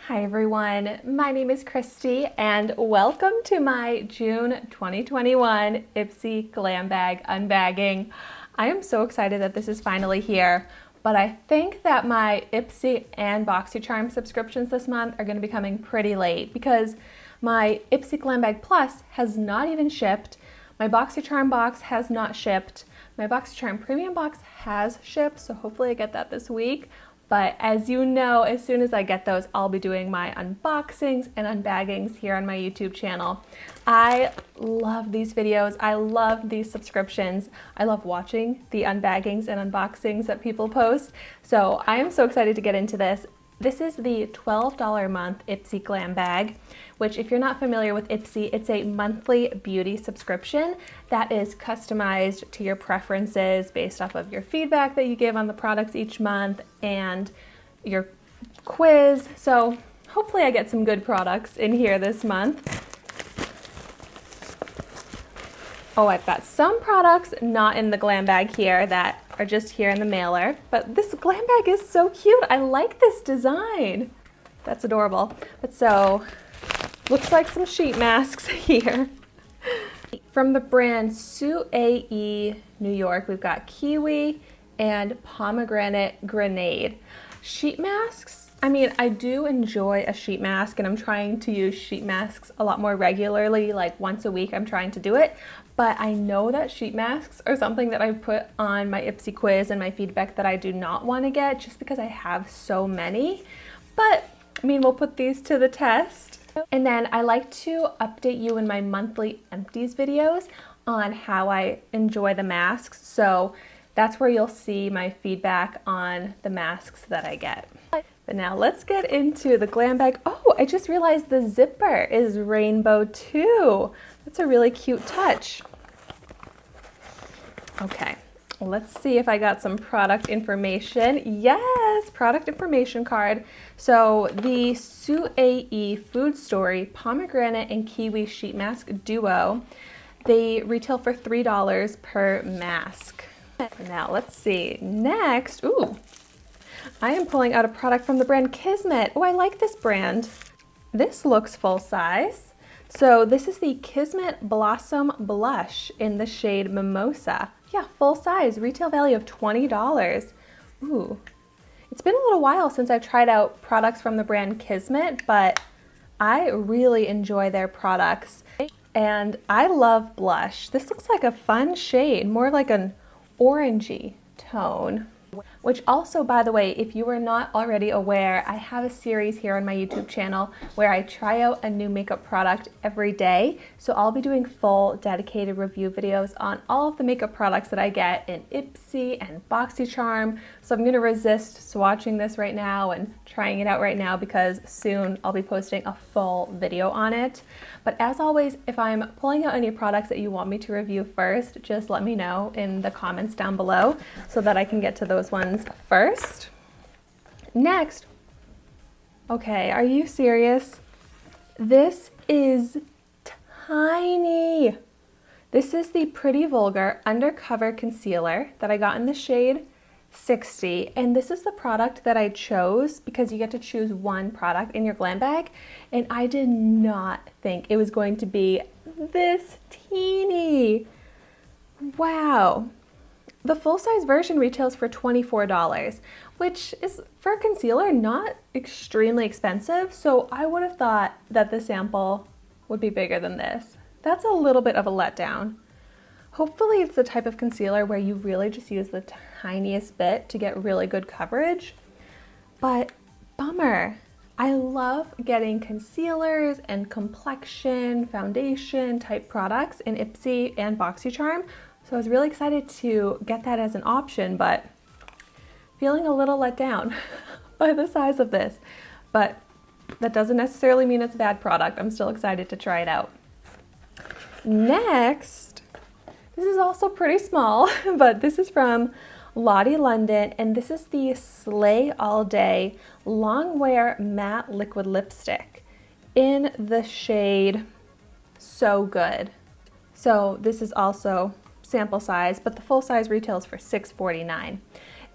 Hi everyone, my name is Christy and welcome to my June 2021 IPSY Glam Bag unbagging. I am so excited that this is finally here, but I think that my IPSY and BoxyCharm subscriptions this month are going to be coming pretty late because my IPSY Glam Bag Plus has not even shipped, my BoxyCharm box has not shipped, my BoxyCharm Premium box has shipped, so hopefully I get that this week. But as you know, as soon as I get those, I'll be doing my unboxings and unbaggings here on my YouTube channel. I love these videos. I love these subscriptions. I love watching the unbaggings and unboxings that people post. So I am so excited to get into this. This is the $12 a month IPSY Glam Bag, which if you're not familiar with IPSY, it's a monthly beauty subscription that is customized to your preferences based off of your feedback that you give on the products each month and your quiz. So hopefully I get some good products in here this month. Oh, I've got some products not in the glam bag here that are just here in the mailer, but this glam bag is so cute. I like this design. That's adorable. But so, looks like some sheet masks here. From the brand Suae New York, we've got kiwi and pomegranate grenade. Sheet masks, I mean, I do enjoy a sheet mask and I'm trying to use sheet masks a lot more regularly, like once a week I'm trying to do it. But I know that sheet masks are something that I've put on my IPSY quiz and my feedback that I do not want to get just because I have so many. But I mean, we'll put these to the test. And then I like to update you in my monthly empties videos on how I enjoy the masks. So that's where you'll see my feedback on the masks that I get. But now let's get into the glam bag. Oh, I just realized the zipper is rainbow too. That's a really cute touch. Okay, let's see if I got some product information. Yes, product information card. So the Suae Food Story Pomegranate and Kiwi Sheet Mask Duo, they retail for $3 per mask. Now let's see, next, ooh, I am pulling out a product from the brand Kismet. Oh, I like this brand. This looks full size. So this is the Kismet Blossom Blush in the shade Mimosa. Yeah, full size, retail value of $20. Ooh, it's been a little while since I've tried out products from the brand Kismet, but I really enjoy their products. And I love blush. This looks like a fun shade, more like an orangey tone. Which also, by the way, if you were not already aware, I have a series here on my YouTube channel where I try out a new makeup product every day. So I'll be doing full dedicated review videos on all of the makeup products that I get in IPSY and BoxyCharm. So I'm going to resist swatching this right now and trying it out right now because soon I'll be posting a full video on it. But as always, if I'm pulling out any products that you want me to review first, just let me know in the comments down below so that I can get to those ones first. Next, okay, are you serious? This is tiny. This is the Pretty Vulgar Undercover Concealer that I got in the shade 60, and this is the product that I chose because you get to choose one product in your glam bag, and I did not think it was going to be this teeny. Wow. The full-size version retails for $24, which is, for a concealer, not extremely expensive, so I would have thought that the sample would be bigger than this. That's a little bit of a letdown. Hopefully it's the type of concealer where you really just use the tiniest bit to get really good coverage, but bummer. I love getting concealers and complexion, foundation type products in IPSY and BoxyCharm, so I was really excited to get that as an option, but feeling a little let down by the size of this. But that doesn't necessarily mean it's a bad product. I'm still excited to try it out. Next, this is also pretty small, but this is from Lottie London, and this is the Slay All Day Long Wear Matte Liquid Lipstick in the shade So Good. So this is also sample size, but the full size retails for $6.49.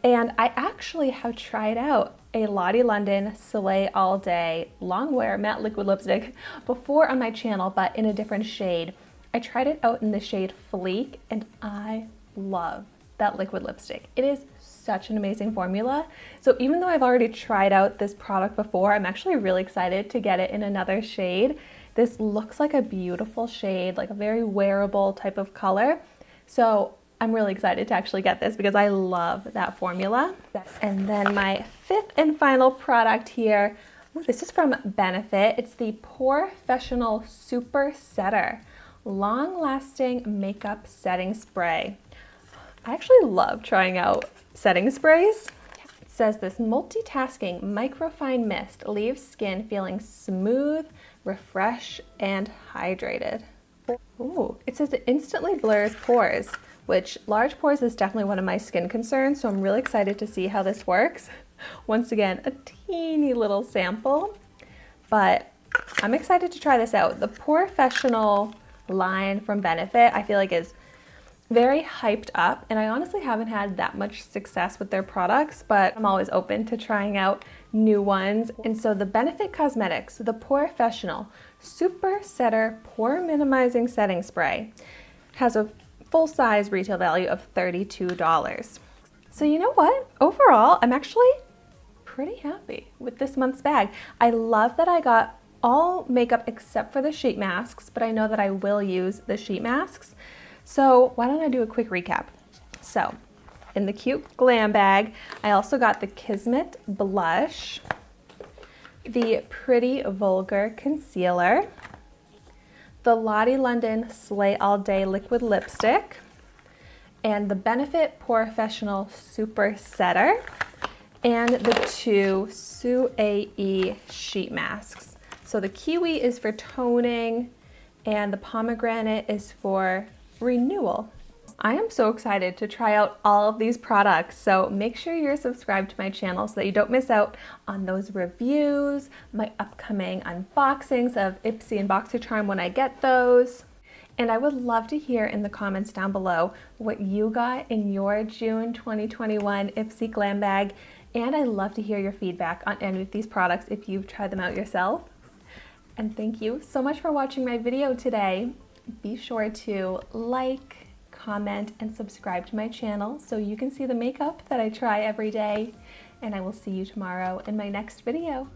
And I actually have tried out a Lottie London Slay All Day long wear matte liquid lipstick before on my channel, but in a different shade. I tried it out in the shade Fleek and I love that liquid lipstick. It is such an amazing formula. So even though I've already tried out this product before, I'm actually really excited to get it in another shade. This looks like a beautiful shade, like a very wearable type of color. So I'm really excited to actually get this because I love that formula. And then my fifth and final product here, this is from Benefit. It's the Professional Super Setter Long Lasting Makeup Setting Spray. I actually love trying out setting sprays. It says this multitasking microfine mist leaves skin feeling smooth, refreshed, and hydrated. Ooh, it says it instantly blurs pores, which large pores is definitely one of my skin concerns, so I'm really excited to see how this works. Once again, a teeny little sample, but I'm excited to try this out. The Professional line from Benefit, I feel like is very hyped up, and I honestly haven't had that much success with their products, but I'm always open to trying out new ones. And so the Benefit Cosmetics, the Professional Super Setter Pore Minimizing Setting Spray has a full-size retail value of $32. So you know what? Overall, I'm actually pretty happy with this month's bag. I love that I got all makeup except for the sheet masks, but I know that I will use the sheet masks. So why don't I do a quick recap? So in the cute glam bag, I also got the Kismet blush, the pretty Vulgar concealer, the Lottie London Slay All Day liquid lipstick, and the Benefit Professional Super Setter, and the two Sue sheet masks. So the kiwi is for toning, and the pomegranate is for renewal. I am so excited to try out all of these products, so make sure you're subscribed to my channel so that you don't miss out on those reviews, my upcoming unboxings of IPSY and BoxyCharm when I get those. And I would love to hear in the comments down below what you got in your June 2021 IPSY Glam Bag, and I'd love to hear your feedback on any of these products if you've tried them out yourself. And thank you so much for watching my video today. Be sure to like, comment, and subscribe to my channel so you can see the makeup that I try every day. And I will see you tomorrow in my next video.